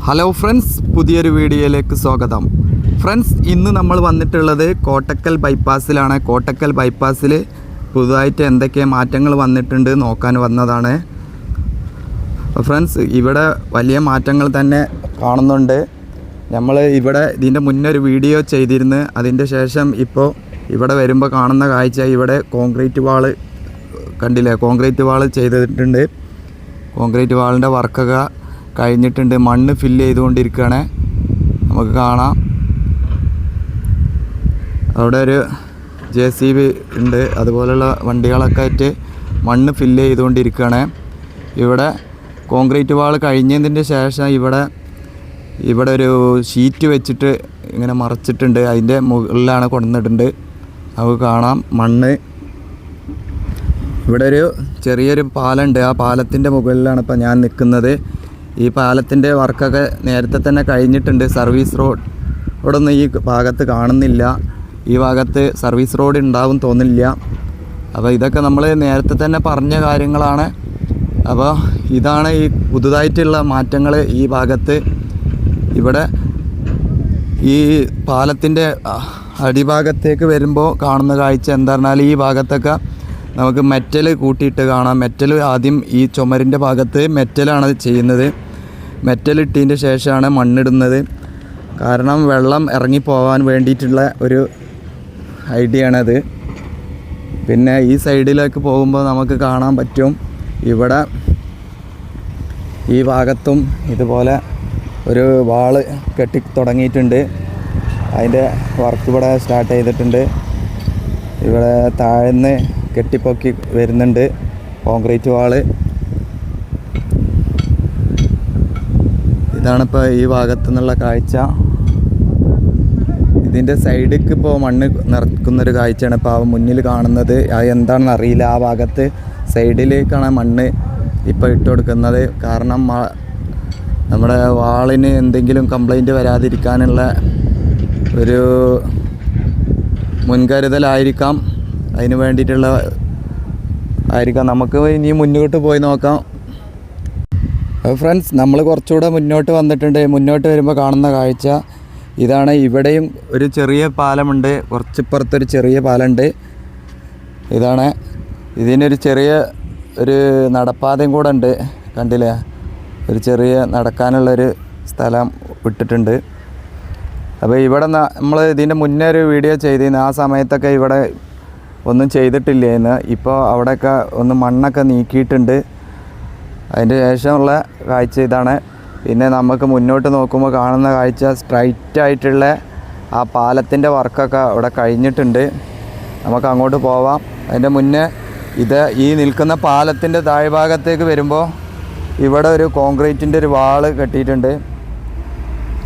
Hello friends, പുതിയൊരു വീഡിയോയിലേക്ക് സ്വാഗതം. ഫ്രണ്ട്സ്, ഇന്ന് നമ്മൾ വന്നിട്ടുള്ളത് കോട്ടക്കൽ ബൈപ്പാസിലാണ്. കോട്ടക്കൽ ബൈപ്പാസിൽ പുതുതായിട്ട് എന്തൊക്കെ മാറ്റങ്ങൾ വന്നിട്ടുണ്ട് നോക്കാൻ വന്നതാണ്. ഫ്രണ്ട്സ്, ഇവിടെ വലിയ മാറ്റങ്ങൾ തന്നെ കാണുന്നുണ്ട്. നമ്മൾ ഇവിടെ ഇതിൻ്റെ മുന്നേ ഒരു വീഡിയോ ചെയ്തിരുന്നു. അതിൻ്റെ ശേഷം ഇപ്പോൾ ഇവിടെ വരുമ്പോൾ കാണുന്ന കാഴ്ച, ഇവിടെ കോൺക്രീറ്റ് വാള് കണ്ടില്ലേ, കോൺക്രീറ്റ് വാള് ചെയ്തിട്ടുണ്ട്. കോൺക്രീറ്റ് വാളിൻ്റെ വർക്കൊക്കെ കഴിഞ്ഞിട്ടുണ്ട്. മണ്ണ് ഫില്ല് ചെയ്തുകൊണ്ടിരിക്കുകയാണ്, നമുക്ക് കാണാം. അവിടെ ഒരു JCB ഉണ്ട്, അതുപോലെയുള്ള വണ്ടികളൊക്കെ ആയിട്ട് മണ്ണ് ഫില്ല് ചെയ്തുകൊണ്ടിരിക്കുകയാണ്. ഇവിടെ കോൺക്രീറ്റ് വാൾ കഴിഞ്ഞതിൻ്റെ ശേഷം ഇവിടെ ഒരു ഷീറ്റ് വെച്ചിട്ട് ഇങ്ങനെ മറച്ചിട്ടുണ്ട്. അതിൻ്റെ മുകളിലാണ് കൊണ്ടുവന്നിട്ടുണ്ട്, നമുക്ക് കാണാം മണ്ണ്. ഇവിടെ ഒരു ചെറിയൊരു പാലമുണ്ട്, ആ പാലത്തിൻ്റെ മുകളിലാണ് ഇപ്പോൾ ഞാൻ നിൽക്കുന്നത്. ഈ പാലത്തിൻ്റെ വർക്കൊക്കെ നേരത്തെ തന്നെ കഴിഞ്ഞിട്ടുണ്ട്. സർവീസ് റോഡൊന്നും ഈ ഭാഗത്ത് കാണുന്നില്ല. ഈ ഭാഗത്ത് സർവീസ് റോഡ് ഉണ്ടാവും തോന്നില്ല. അപ്പോൾ ഇതൊക്കെ നമ്മൾ നേരത്തെ തന്നെ പറഞ്ഞ കാര്യങ്ങളാണ്. അപ്പോൾ ഇതാണ് ഈ പുതുതായിട്ടുള്ള മാറ്റങ്ങൾ ഈ ഭാഗത്ത്. ഇവിടെ ഈ പാലത്തിൻ്റെ അടിഭാഗത്തേക്ക് വരുമ്പോൾ കാണുന്ന കാഴ്ച എന്താ പറഞ്ഞാൽ, ഈ ഭാഗത്തൊക്കെ നമുക്ക് മെറ്റൽ കൂട്ടിയിട്ട് കാണാം. മെറ്റൽ ആദ്യം ഈ ചുമരിൻ്റെ ഭാഗത്ത് മെറ്റലാണ് ചെയ്യുന്നത്. മെറ്റൽ ഇട്ടതിൻ്റെ ശേഷമാണ് മണ്ണിടുന്നത്. കാരണം വെള്ളം ഇറങ്ങിപ്പോവാൻ വേണ്ടിയിട്ടുള്ള ഒരു ഐഡിയ ആണത്. പിന്നെ ഈ സൈഡിലേക്ക് പോകുമ്പോൾ നമുക്ക് കാണാൻ പറ്റും, ഇവിടെ ഈ ഭാഗത്തും ഇതുപോലെ ഒരു വാള് കെട്ടി തുടങ്ങിയിട്ടുണ്ട്. അതിൻ്റെ വർക്ക് ഇവിടെ സ്റ്റാർട്ട് ചെയ്തിട്ടുണ്ട്. ഇവിടെ താഴ്ന്ന് കെട്ടിപ്പൊക്കി വരുന്നുണ്ട് കോൺക്രീറ്റ് വാള്. ഇതാണിപ്പോൾ ഈ ഭാഗത്തു നിന്നുള്ള കാഴ്ച. ഇതിൻ്റെ സൈഡിലേക്ക് ഇപ്പോൾ മണ്ണ് നിറക്കുന്നൊരു കാഴ്ചയാണ് ഇപ്പോൾ ആ മുന്നിൽ കാണുന്നത്. അത് എന്താണെന്ന് അറിയില്ല. ആ ഭാഗത്ത് സൈഡിലേക്കാണ് മണ്ണ് ഇപ്പോൾ ഇട്ട് കൊടുക്കുന്നത്. കാരണം നമ്മുടെ വാളിന് എന്തെങ്കിലും കംപ്ലൈൻറ്റ് വരാതിരിക്കാനുള്ള ഒരു മുൻകരുതലായിരിക്കാം, അതിന് വേണ്ടിയിട്ടുള്ള ആയിരിക്കാം. നമുക്ക് ഇനി മുന്നോട്ട് പോയി നോക്കാം. ഫ്രണ്ട്സ്, നമ്മൾ കുറച്ചുകൂടെ മുന്നോട്ട് വന്നിട്ടുണ്ട്. മുന്നോട്ട് വരുമ്പോൾ കാണുന്ന കാഴ്ച ഇതാണ്. ഇവിടെയും ഒരു ചെറിയ പാലമുണ്ട്, കുറച്ചിപ്പുറത്തൊരു ചെറിയ പാലമുണ്ട്. ഇതാണ്, ഇതിനൊരു ചെറിയ ഒരു നടപ്പാതയും കൂടെ ഉണ്ട്, കണ്ടില്ലേ. ഒരു ചെറിയ നടക്കാനുള്ളൊരു സ്ഥലം വിട്ടിട്ടുണ്ട്. അപ്പോൾ ഇവിടെ നമ്മൾ ഇതിൻ്റെ മുന്നേ ഒരു വീഡിയോ ചെയ്തിരുന്നു. ആ സമയത്തൊക്കെ ഇവിടെ ഒന്നും ചെയ്തിട്ടില്ലായിരുന്നു. ഇപ്പോൾ അവിടെയൊക്കെ ഒന്ന് മണ്ണൊക്കെ നീക്കിയിട്ടുണ്ട്. അതിൻ്റെ ശേഷമുള്ള കാഴ്ച ഇതാണ്. പിന്നെ നമുക്ക് മുന്നോട്ട് നോക്കുമ്പോൾ കാണുന്ന കാഴ്ച സ്ട്രൈറ്റ് ആയിട്ടുള്ള ആ പാലത്തിൻ്റെ വർക്കൊക്കെ അവിടെ കഴിഞ്ഞിട്ടുണ്ട്. നമുക്ക് അങ്ങോട്ട് പോവാം. അതിൻ്റെ മുന്നേ ഈ നിൽക്കുന്ന പാലത്തിൻ്റെ താഴ്ഭാഗത്തേക്ക് വരുമ്പോൾ ഇവിടെ ഒരു കോൺക്രീറ്റിൻ്റെ ഒരു വാള് കെട്ടിയിട്ടുണ്ട്.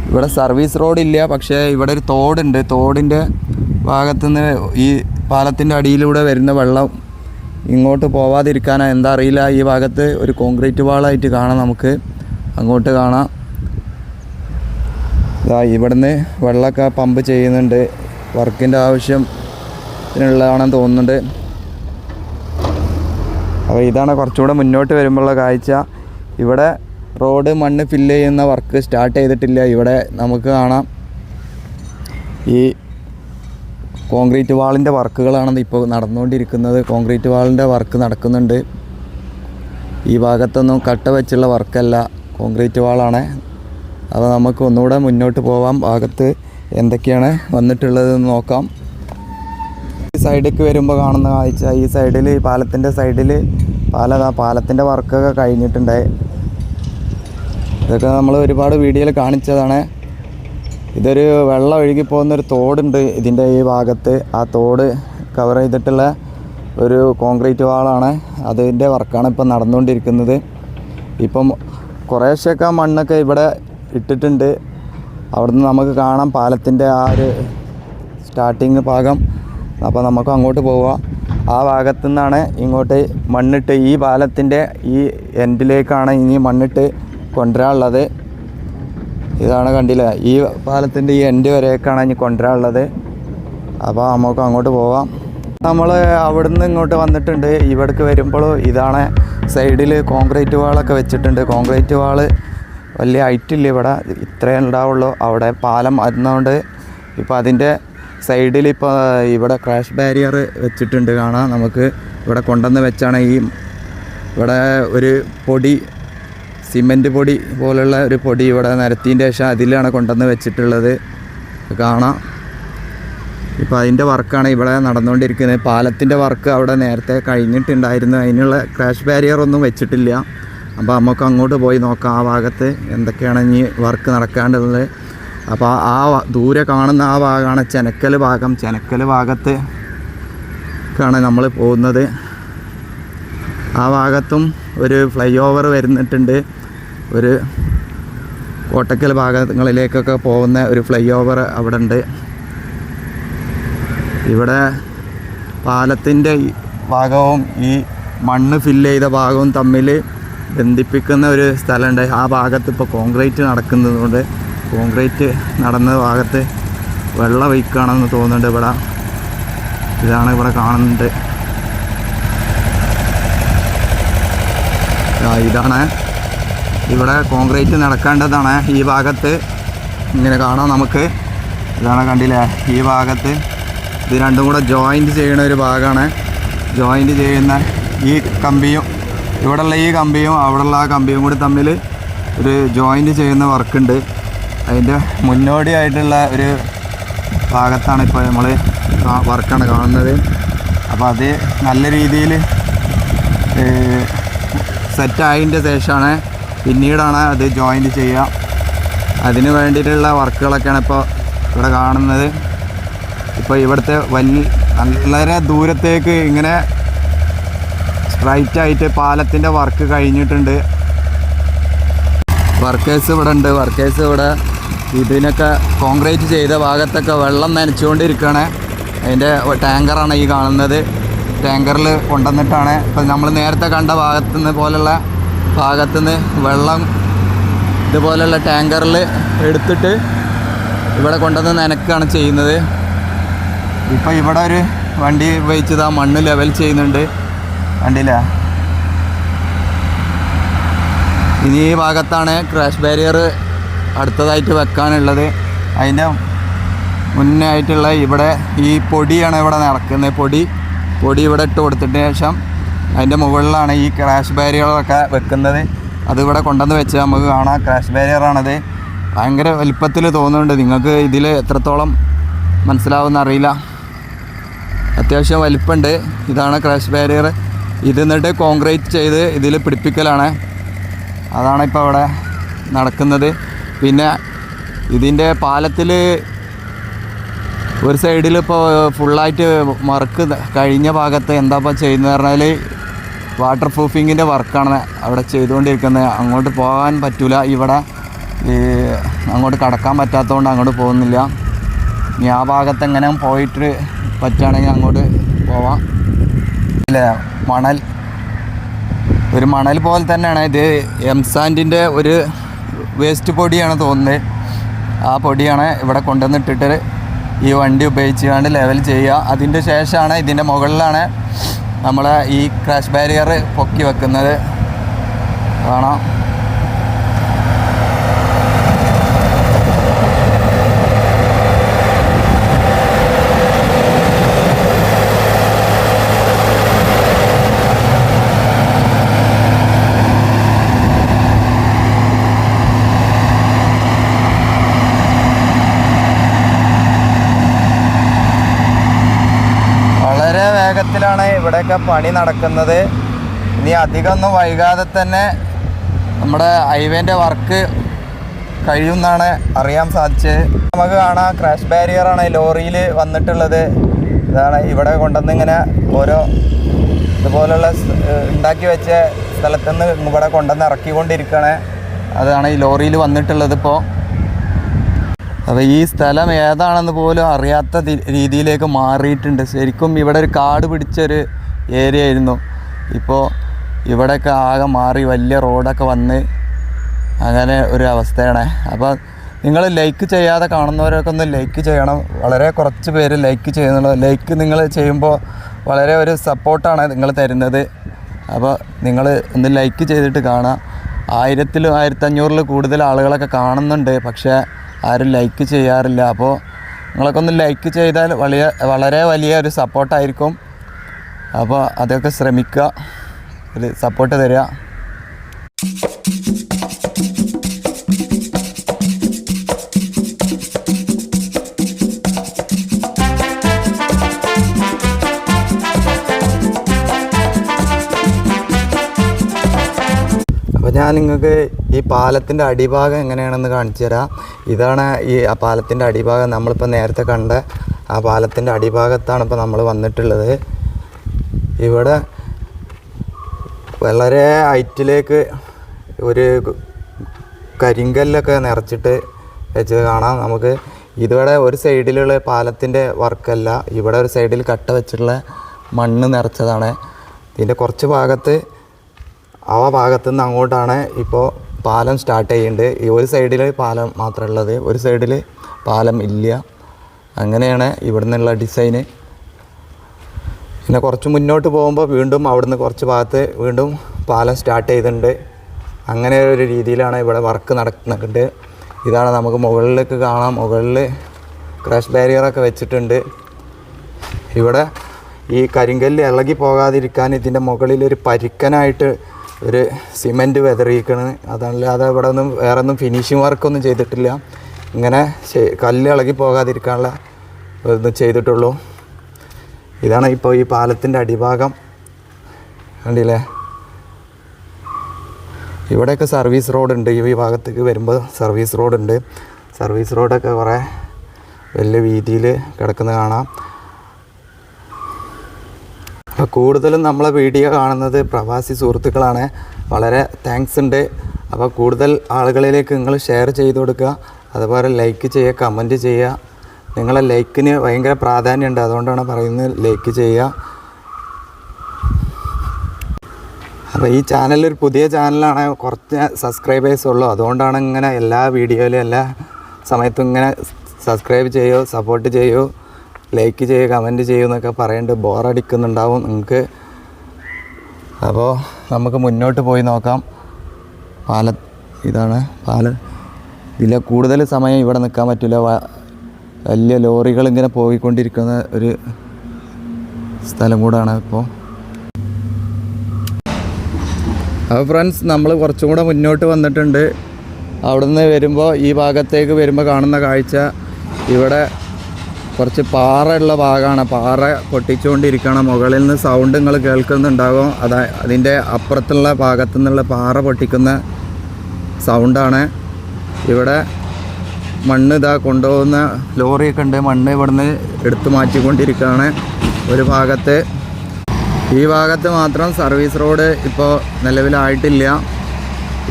ഇവിടെ സർവീസ് റോഡില്ല, പക്ഷേ ഇവിടെ ഒരു തോടുണ്ട്. തോടിൻ്റെ ഭാഗത്തുനിന്ന് ഈ പാലത്തിൻ്റെ അടിയിലൂടെ വരുന്ന വെള്ളം ഇങ്ങോട്ട് പോവാതിരിക്കാനോ എന്താ അറിയില്ല, ഈ ഭാഗത്ത് ഒരു കോൺക്രീറ്റ് വാളായിട്ട് കാണാം. നമുക്ക് അങ്ങോട്ട് കാണാം. ഇവിടുന്ന് വെള്ളമൊക്കെ പമ്പ് ചെയ്യുന്നുണ്ട്. വർക്കിൻ്റെ ആവശ്യത്തിനുള്ളതാണെന്ന് തോന്നുന്നുണ്ട്. അപ്പോൾ ഇതാണ് കുറച്ചുകൂടെ മുന്നോട്ട് വരുമ്പോഴുള്ള കാഴ്ച. ഇവിടെ റോഡ് മണ്ണ് ഫില്ല് ചെയ്യുന്ന വർക്ക് സ്റ്റാർട്ട് ചെയ്തിട്ടില്ല. ഇവിടെ നമുക്ക് കാണാം ഈ കോൺക്രീറ്റ് വാളിൻ്റെ വർക്കുകളാണ് ഇപ്പോൾ നടന്നുകൊണ്ടിരിക്കുന്നത്. കോൺക്രീറ്റ് വാളിൻ്റെ വർക്ക് നടക്കുന്നുണ്ട്. ഈ ഭാഗത്തൊന്നും കട്ട വെച്ചുള്ള വർക്കല്ല, കോൺക്രീറ്റ് വാളാണ്. അപ്പോൾ നമുക്ക് ഒന്നുകൂടെ മുന്നോട്ട് പോവാം. ഭാഗത്ത് എന്തൊക്കെയാണ് വന്നിട്ടുള്ളതെന്ന് നോക്കാം. ഈ സൈഡിലേക്ക് വരുമ്പോൾ കാണുന്ന കാഴ്ച, ഈ സൈഡിൽ പാലത്തിൻ്റെ സൈഡിൽ പാലത്തിൻ്റെ വർക്കൊക്കെ കഴിഞ്ഞിട്ടുണ്ട്. ഇതൊക്കെ നമ്മൾ ഒരുപാട് വീഡിയോയിൽ കാണിച്ചതാണ്. ഇതൊരു വെള്ളം ഒഴുകി പോകുന്നൊരു തോടുണ്ട് ഇതിൻ്റെ ഈ ഭാഗത്ത്. ആ തോട് കവർ ചെയ്തിട്ടുള്ള ഒരു കോൺക്രീറ്റ് വാളാണ്. അതിൻ്റെ വർക്കാണ് ഇപ്പം നടന്നുകൊണ്ടിരിക്കുന്നത്. ഇപ്പം കുറേശ്ശൊക്കെ മണ്ണൊക്കെ ഇവിടെ ഇട്ടിട്ടുണ്ട്. അവിടുന്ന് നമുക്ക് കാണാം പാലത്തിൻ്റെ ആ ഒരു സ്റ്റാർട്ടിങ് ഭാഗം. അപ്പോൾ നമുക്ക് അങ്ങോട്ട് പോവാം. ആ ഭാഗത്തു നിന്നാണ് ഇങ്ങോട്ട് മണ്ണിട്ട് ഈ പാലത്തിൻ്റെ ഈ എൻഡിലേക്കാണ് ഇനി മണ്ണിട്ട് കൊണ്ടുവരാനുള്ളത്. ഇതാണ്, കണ്ടില്ല, ഈ പാലത്തിൻ്റെ ഈ എൻഡ് വരെയൊക്കെയാണ് ഇനി കൊണ്ടുവരാനുള്ളത്. അപ്പോൾ നമുക്ക് അങ്ങോട്ട് പോവാം. നമ്മൾ അവിടുന്ന് ഇങ്ങോട്ട് വന്നിട്ടുണ്ട്. ഇവിടേക്ക് വരുമ്പോൾ ഇതാണ് സൈഡിൽ കോൺക്രീറ്റ് വാളൊക്കെ വെച്ചിട്ടുണ്ട്. കോൺക്രീറ്റ് വാള് വലിയ ഹൈറ്റില്ല ഇവിടെ, ഇത്രയേ ഉണ്ടാവുള്ളൂ. അവിടെ പാലം അതുകൊണ്ട് ഇപ്പോൾ അതിൻ്റെ സൈഡിൽ ഇപ്പോൾ ഇവിടെ ക്രാഷ് ബാരിയർ വെച്ചിട്ടുണ്ട്. കാണാം നമുക്ക്. ഇവിടെ കൊണ്ടുവന്ന് വെച്ചാണ് ഇവിടെ ഒരു പൊടി, സിമൻറ്റ് പൊടി പോലുള്ള ഒരു പൊടി ഇവിടെ നിരത്തിൻ്റെ ശേഷം അതിലാണ് കൊണ്ടുവന്ന് വെച്ചിട്ടുള്ളത്. കാണാം. ഇപ്പോൾ അതിൻ്റെ വർക്കാണ് ഇവിടെ നടന്നുകൊണ്ടിരിക്കുന്നത്. പാലത്തിൻ്റെ വർക്ക് അവിടെ നേരത്തെ കഴിഞ്ഞിട്ടുണ്ടായിരുന്നു. അതിനുള്ള ക്രാഷ് ബാരിയർ ഒന്നും വെച്ചിട്ടില്ല. അപ്പോൾ നമുക്ക് അങ്ങോട്ട് പോയി നോക്കാം. ആ ഭാഗത്ത് എന്തൊക്കെയാണ് ഇനി വർക്ക് നടക്കാണ്ടുള്ളത്. അപ്പോൾ ആ ദൂരെ കാണുന്ന ആ ഭാഗമാണ് ചെനക്കൽ ഭാഗം. ചെനക്കൽ ഭാഗത്തേക്കാണ് നമ്മൾ പോകുന്നത്. ആ ഭാഗത്തും ഒരു ഫ്ലൈ ഓവർ വരുന്നിട്ടുണ്ട്. ഒരു കോട്ടക്കൽ ഭാഗങ്ങളിലേക്കൊക്കെ പോകുന്ന ഒരു ഫ്ലൈ ഓവർ അവിടെ ഉണ്ട്. ഇവിടെ പാലത്തിൻ്റെ ഭാഗവും ഈ മണ്ണ് ഫില്ല് ചെയ്ത ഭാഗവും തമ്മിൽ ബന്ധിപ്പിക്കുന്ന ഒരു സ്ഥലമുണ്ട്. ആ ഭാഗത്ത് ഇപ്പോൾ കോൺക്രീറ്റ് നടക്കുന്നതുകൊണ്ട് കോൺക്രീറ്റ് നടന്ന ഭാഗത്ത് വെള്ളം ഒഴിക്കുകയാണെന്ന് തോന്നുന്നുണ്ട്. ഇവിടെ ഇതാണ് ഇവിടെ കാണുന്നുണ്ട്. ഇതാണ് ഇവിടെ കോൺക്രീറ്റ് നടക്കേണ്ടതാണ്. ഈ ഭാഗത്ത് ഇങ്ങനെ കാണാം നമുക്ക്. ഇതാണ് കണ്ടില്ലേ, ഈ ഭാഗത്ത് ഇത് രണ്ടും കൂടെ ജോയിൻറ്റ് ചെയ്യുന്ന ഒരു ഭാഗമാണ്. ജോയിൻറ്റ് ചെയ്യുന്ന ഈ കമ്പിയും ഇവിടെയുള്ള ഈ കമ്പിയും അവിടെയുള്ള ആ കമ്പിയും കൂടി തമ്മിൽ ഒരു ജോയിൻറ്റ് ചെയ്യുന്ന വർക്കുണ്ട്. അതിൻ്റെ മുന്നോടിയായിട്ടുള്ള ഒരു ഭാഗത്താണ് ഇപ്പോൾ നമ്മൾ വർക്കാണ് കാണുന്നത്. അപ്പോൾ അത് നല്ല രീതിയിൽ സെറ്റായതിൻ്റെ ശേഷമാണ് പിന്നീടാണ് അത് ജോയിൻറ്റ് ചെയ്യുക. അതിന് വേണ്ടിയിട്ടുള്ള വർക്കുകളൊക്കെയാണ് ഇപ്പോൾ ഇവിടെ കാണുന്നത്. ഇപ്പോൾ ഇവിടുത്തെ വളരെ ദൂരത്തേക്ക് ഇങ്ങനെ സ്ട്രൈറ്റായിട്ട് പാലത്തിൻ്റെ വർക്ക് കഴിഞ്ഞിട്ടുണ്ട്. വർക്കേഴ്സ് ഇവിടെ ഉണ്ട്. വർക്കേഴ്സ് ഇവിടെ ഇതിനൊക്കെ കോൺക്രീറ്റ് ചെയ്ത ഭാഗത്തൊക്കെ വെള്ളം നനച്ചുകൊണ്ടിരിക്കുകയാണ്. അതിൻ്റെ ടാങ്കറാണ് ഈ കാണുന്നത്. ടാങ്കറിൽ കൊണ്ടുവന്നിട്ടാണ് ഇപ്പം നമ്മൾ നേരത്തെ കണ്ട ഭാഗത്തുനിന്ന് പോലുള്ള ഭാഗത്തുനിന്ന് വെള്ളം ഇതുപോലുള്ള ടാങ്കറിൽ എടുത്തിട്ട് ഇവിടെ കൊണ്ടുവന്ന് നനക്കുകയാണ് ചെയ്യുന്നത്. ഇപ്പം ഇവിടെ ഒരു വണ്ടി ഉപയോഗിച്ചത് ആ മണ്ണ് ലെവൽ ചെയ്യുന്നുണ്ട്. കണ്ടില്ല. ഇനി ഈ ഭാഗത്താണ് ക്രാഷ് ബാരിയർ അടുത്തതായിട്ട് വെക്കാനുള്ളത്. അതിൻ്റെ മുന്നേ ആയിട്ടുള്ള ഇവിടെ ഈ പൊടിയാണ് ഇവിടെ നടക്കുന്നത്. പൊടി ഇവിടെ ഇട്ട് കൊടുത്തതിന് ശേഷം അതിൻ്റെ മുകളിലാണ് ഈ ക്രാഷ് ബാരിയറൊക്കെ വെക്കുന്നത്. അതിവിടെ കൊണ്ടുവന്ന് വെച്ച് നമുക്ക് കാണാം. ക്രാഷ് ബാരിയറാണത്. ഭയങ്കര വലിപ്പത്തിൽ തോന്നുന്നുണ്ട്. നിങ്ങൾക്ക് ഇതിൽ എത്രത്തോളം മനസ്സിലാവുമെന്ന് അറിയില്ല. അത്യാവശ്യം വലിപ്പമുണ്ട്. ഇതാണ് ക്രാഷ് ബാരിയർ. ഇത് എന്നിട്ട് കോൺക്രീറ്റ് ചെയ്ത് ഇതിൽ പിടിപ്പിക്കലാണ്. അതാണ് ഇപ്പോൾ അവിടെ നടക്കുന്നത്. പിന്നെ ഇതിൻ്റെ പാലത്തിൽ ഒരു സൈഡിൽ ഇപ്പോൾ ഫുള്ളായിട്ട് വർക്ക് കഴിഞ്ഞ ഭാഗത്ത് എന്താ ഇപ്പോൾ ചെയ്യുന്നത് പറഞ്ഞാൽ വാട്ടർ പ്രൂഫിങ്ങിൻ്റെ വർക്കാണ് അവിടെ ചെയ്തുകൊണ്ടിരിക്കുന്നത്. അങ്ങോട്ട് പോകാൻ പറ്റില്ല. ഇവിടെ അങ്ങോട്ട് കടക്കാൻ പറ്റാത്തതുകൊണ്ട് അങ്ങോട്ട് പോകുന്നില്ല. ഇനി ആ ഭാഗത്ത് എങ്ങനെ പോയിട്ട് പറ്റുകയാണെങ്കിൽ അങ്ങോട്ട് പോവാം. ഇല്ലേ, ഒരു മണൽ പോലെ തന്നെയാണ് ഇത്. എംസാൻഡിൻ്റെ ഒരു വേസ്റ്റ് പൊടിയാണ് തോന്നുന്നത്. ആ പൊടിയാണ് ഇവിടെ കൊണ്ടുവന്നിട്ടിട്ട് ഈ വണ്ടി ഉപയോഗിച്ചുകൊണ്ട് ലെവൽ ചെയ്യുക. അതിൻ്റെ ശേഷമാണ് ഇതിൻ്റെ മുകളിലാണ് നമ്മൾ ഈ ക്രാഷ് ബാരിയർ പൊക്കി വെക്കുന്നത്. കാണാം. ത്തിലാണ് ഇവിടെയൊക്കെ പണി നടക്കുന്നത്. ഇനി അധികമൊന്നും വൈകാതെ തന്നെ നമ്മുടെ ഹൈവേൻ്റെ വർക്ക് കഴിയുമെന്നാണ് അറിയാൻ സാധിച്ചത്. നമുക്ക് കാണാം ക്രാഷ് ബാരിയറാണ് ലോറിയിൽ വന്നിട്ടുള്ളത്. ഇതാണ് ഇവിടെ കൊണ്ടുവന്ന് ഇങ്ങനെ ഓരോ ഇതുപോലുള്ള ഉണ്ടാക്കി വെച്ച സ്ഥലത്തുനിന്ന് ഇവിടെ കൊണ്ടുവന്ന് ഇറക്കിക്കൊണ്ടിരിക്കുകയാണ്. അതാണ് ഈ ലോറിയിൽ വന്നിട്ടുള്ളത്. അപ്പോൾ ഈ സ്ഥലം ഏതാണെന്ന് പോലും അറിയാത്ത രീതിയിലേക്ക് മാറിയിട്ടുണ്ട്. ശരിക്കും ഇവിടെ ഒരു കാട് പിടിച്ചൊരു ഏരിയ ആയിരുന്നു. ഇപ്പോൾ ഇവിടെയൊക്കെ ആകെ മാറി വലിയ റോഡൊക്കെ വന്ന് അങ്ങനെ ഒരു അവസ്ഥയാണ്. അപ്പോൾ നിങ്ങൾ ലൈക്ക് ചെയ്യാതെ കാണുന്നവരൊക്കെ ഒന്ന് ലൈക്ക് ചെയ്യണം. വളരെ കുറച്ച് പേര് ലൈക്ക് ചെയ്യുന്നുള്ളൂ. ലൈക്ക് നിങ്ങൾ ചെയ്യുമ്പോൾ വളരെ ഒരു സപ്പോർട്ടാണ് നിങ്ങൾ തരുന്നത്. അപ്പോൾ നിങ്ങൾ ഒന്ന് ലൈക്ക് ചെയ്തിട്ട് കാണുക. 1000-ൽ 1500-ൽ കൂടുതൽ ആളുകളൊക്കെ കാണുന്നുണ്ട്. പക്ഷേ ആരും ലൈക്ക് ചെയ്യാറില്ല. അപ്പോൾ നിങ്ങളൊക്കെ ഒന്ന് ലൈക്ക് ചെയ്താൽ വളരെ വലിയ ഒരു സപ്പോർട്ടായിരിക്കും. അപ്പോൾ അതൊക്കെ ശ്രമിക്കുക, ഒരു സപ്പോർട്ട് തരിക. അപ്പോൾ ഞാൻ നിങ്ങൾക്ക് ഈ പാലത്തിൻ്റെ അടിഭാഗം എങ്ങനെയാണെന്ന് കാണിച്ചു തരാം. ഇതാണ് ഈ പാലത്തിൻ്റെ അടിഭാഗം. നമ്മളിപ്പോൾ നേരത്തെ കണ്ട ആ പാലത്തിൻ്റെ അടിഭാഗത്താണ് ഇപ്പോൾ നമ്മൾ വന്നിട്ടുള്ളത്. ഇവിടെ വളരെ ഹൈറ്റിലേക്ക് ഒരു കരിങ്കല്ലൊക്കെ നിറച്ചിട്ട് വെച്ച് കാണാം നമുക്ക്. ഇതിവിടെ ഒരു സൈഡിലുള്ള പാലത്തിൻ്റെ വർക്കല്ല, ഇവിടെ ഒരു സൈഡിൽ കട്ട വെച്ചിട്ടുള്ള മണ്ണ് നിറച്ചതാണ്. ഇതിൻ്റെ കുറച്ച് ഭാഗത്ത് ആ ഭാഗത്തു നിന്ന് അങ്ങോട്ടാണ് ഇപ്പോൾ പാലം സ്റ്റാർട്ട് ചെയ്യുന്നുണ്ട്. ഈ ഒരു സൈഡിൽ പാലം മാത്രമേ ഉള്ളത്, ഒരു സൈഡിൽ പാലം ഇല്ല. അങ്ങനെയാണ് ഇവിടെ നിന്നുള്ള ഡിസൈന്. പിന്നെ കുറച്ച് മുന്നോട്ട് പോകുമ്പോൾ വീണ്ടും അവിടുന്ന് കുറച്ച് ഭാഗത്ത് വീണ്ടും പാലം സ്റ്റാർട്ട് ചെയ്തിട്ടുണ്ട്. അങ്ങനെ ഒരു രീതിയിലാണ് ഇവിടെ വർക്ക് നടക്കുന്നുണ്ട്. ഇതാണ് നമുക്ക് മുകളിലേക്ക് കാണാം. മുകളിൽ ക്രാഷ് ബാരിയറൊക്കെ വെച്ചിട്ടുണ്ട്. ഇവിടെ ഈ കരിങ്കല്ല് ഇളകി പോകാതിരിക്കാൻ ഇതിൻ്റെ മുകളിലൊരു പരിക്കനായിട്ട് ഒരു സിമൻറ്റ് വെതറിയിരിക്കണ്. അതല്ലാതെ ഇവിടെ ഒന്നും വേറെ ഒന്നും ഫിനിഷിങ് വർക്കൊന്നും ചെയ്തിട്ടില്ല. ഇങ്ങനെ കല്ല് ഇളകി പോകാതിരിക്കാനുള്ള ഇത് ചെയ്തിട്ടുള്ളൂ. ഇതാണ് ഇപ്പോൾ ഈ പാലത്തിൻ്റെ അടിഭാഗം, കണ്ടില്ലേ? ഇവിടെയൊക്കെ സർവീസ് റോഡുണ്ട്. ഈ ഭാഗത്തേക്ക് വരുമ്പോൾ സർവീസ് റോഡുണ്ട്. സർവീസ് റോഡൊക്കെ കുറേ വലിയ വീതിയിൽ കിടക്കുന്നത് കാണാം. അപ്പോൾ കൂടുതലും നമ്മളെ വീഡിയോ കാണുന്നത് പ്രവാസി സുഹൃത്തുക്കളാണ്. വളരെ താങ്ക്സ് ഉണ്ട്. അപ്പോൾ കൂടുതൽ ആളുകളിലേക്ക് നിങ്ങൾ ഷെയർ ചെയ്ത് കൊടുക്കുക, അതുപോലെ ലൈക്ക് ചെയ്യുക, കമൻറ്റ് ചെയ്യുക. നിങ്ങളെ ലൈക്കിന് ഭയങ്കര പ്രാധാന്യമുണ്ട്, അതുകൊണ്ടാണ് പറയുന്നത് ലൈക്ക് ചെയ്യുക. അപ്പോൾ ഈ ചാനലൊരു പുതിയ ചാനലാണ്, കുറച്ച് സബ്സ്ക്രൈബേഴ്സ് ഉള്ളൂ. അതുകൊണ്ടാണ് ഇങ്ങനെ എല്ലാ വീഡിയോയിലും എല്ലാ സമയത്തും ഇങ്ങനെ സബ്സ്ക്രൈബ് ചെയ്യോ, സപ്പോർട്ട് ചെയ്യോ, ലൈക്ക് ചെയ്യുക, കമൻറ്റ് ചെയ്യൂ എന്നൊക്കെ പറയുന്നുണ്ട്. ബോറടിക്കുന്നുണ്ടാവും നിങ്ങൾക്ക്. അപ്പോൾ നമുക്ക് മുന്നോട്ട് പോയി നോക്കാം. ഇതാണ് പാലം. ഇതിൽ കൂടുതൽ സമയം ഇവിടെ നിൽക്കാൻ പറ്റില്ല. വലിയ ലോറികൾ ഇങ്ങനെ പോയിക്കൊണ്ടിരിക്കുന്ന ഒരു സ്ഥലം കൂടാണ് ഇപ്പോൾ. അപ്പോൾ ഫ്രണ്ട്സ്, നമ്മൾ കുറച്ചും കൂടെ മുന്നോട്ട് വന്നിട്ടുണ്ട്. അവിടെ നിന്ന് വരുമ്പോൾ ഈ ഭാഗത്തേക്ക് വരുമ്പോൾ കാണുന്ന കാഴ്ച, ഇവിടെ കുറച്ച് പാറയുള്ള ഭാഗമാണ്. പാറ പൊട്ടിച്ചുകൊണ്ടിരിക്കണം. മുകളിൽ നിന്ന് സൗണ്ട് നിങ്ങൾ കേൾക്കുന്നുണ്ടാകും. അതിൻ്റെ അപ്പുറത്തുള്ള ഭാഗത്തു നിന്നുള്ള പാറ പൊട്ടിക്കുന്ന സൗണ്ടാണ്. ഇവിടെ മണ്ണ് കൊണ്ടുപോകുന്ന ലോറിയൊക്കെ ഉണ്ട്. മണ്ണ് ഇവിടുന്ന് എടുത്തു മാറ്റിക്കൊണ്ടിരിക്കുകയാണ്. ഒരു ഭാഗത്ത്, ഈ ഭാഗത്ത് മാത്രം സർവീസ് റോഡ് ഇപ്പോൾ നിലവിലായിട്ടില്ല.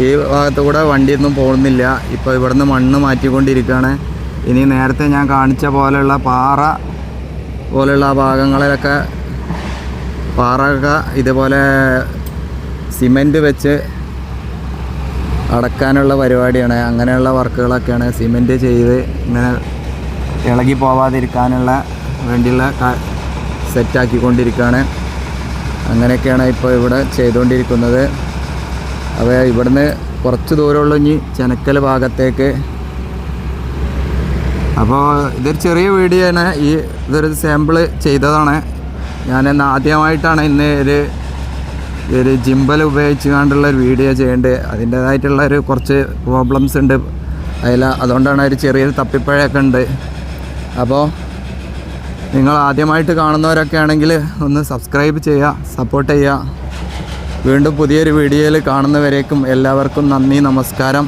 ഈ ഭാഗത്ത് കൂടെ വണ്ടിയൊന്നും പോകുന്നില്ല. ഇപ്പോൾ ഇവിടുന്ന് മണ്ണ് മാറ്റിക്കൊണ്ടിരിക്കുകയാണ്. ഇനി നേരത്തെ ഞാൻ കാണിച്ച പോലെയുള്ള പാറ പോലെയുള്ള ഭാഗങ്ങളിലൊക്കെ പാറയൊക്കെ ഇതുപോലെ സിമൻറ്റ് വെച്ച് അടക്കാനുള്ള പരിപാടിയാണ്. അങ്ങനെയുള്ള വർക്കുകളൊക്കെയാണ്. സിമൻറ്റ് ചെയ്ത് ഇങ്ങനെ ഇളകി പോവാതിരിക്കാനുള്ള വേണ്ടിയുള്ള സെറ്റാക്കിക്കൊണ്ടിരിക്കുകയാണ്. അങ്ങനെയൊക്കെയാണ് ഇപ്പോൾ ഇവിടെ ചെയ്തുകൊണ്ടിരിക്കുന്നത്. അപ്പോൾ ഇവിടുന്ന് കുറച്ച് ദൂരമുള്ളൂ ഇനി ചെനക്കൽ ഭാഗത്തേക്ക്. അപ്പോൾ ഇതൊരു ചെറിയ വീഡിയോ ആണ്. ഇതൊരു സാമ്പിൾ ചെയ്തതാണ്. ഞാൻ ആദ്യമായിട്ടാണ് ഇന്ന് ഒരു ജിമ്പൽ ഉപയോഗിച്ച് കൊണ്ടുള്ളൊരു വീഡിയോ ചെയ്യേണ്ടത്. അതിൻ്റേതായിട്ടുള്ളൊരു കുറച്ച് പ്രോബ്ലംസ് ഉണ്ട് അതുകൊണ്ടാണ് ഒരു ചെറിയൊരു തപ്പിപ്പഴയൊക്കെ ഉണ്ട്. അപ്പോൾ നിങ്ങൾ ആദ്യമായിട്ട് കാണുന്നവരൊക്കെ ആണെങ്കിൽ ഒന്ന് സബ്സ്ക്രൈബ് ചെയ്യുക, സപ്പോർട്ട് ചെയ്യുക. വീണ്ടും പുതിയൊരു വീഡിയോയിൽ കാണുന്നവരേക്കും എല്ലാവർക്കും നന്ദി, നമസ്കാരം.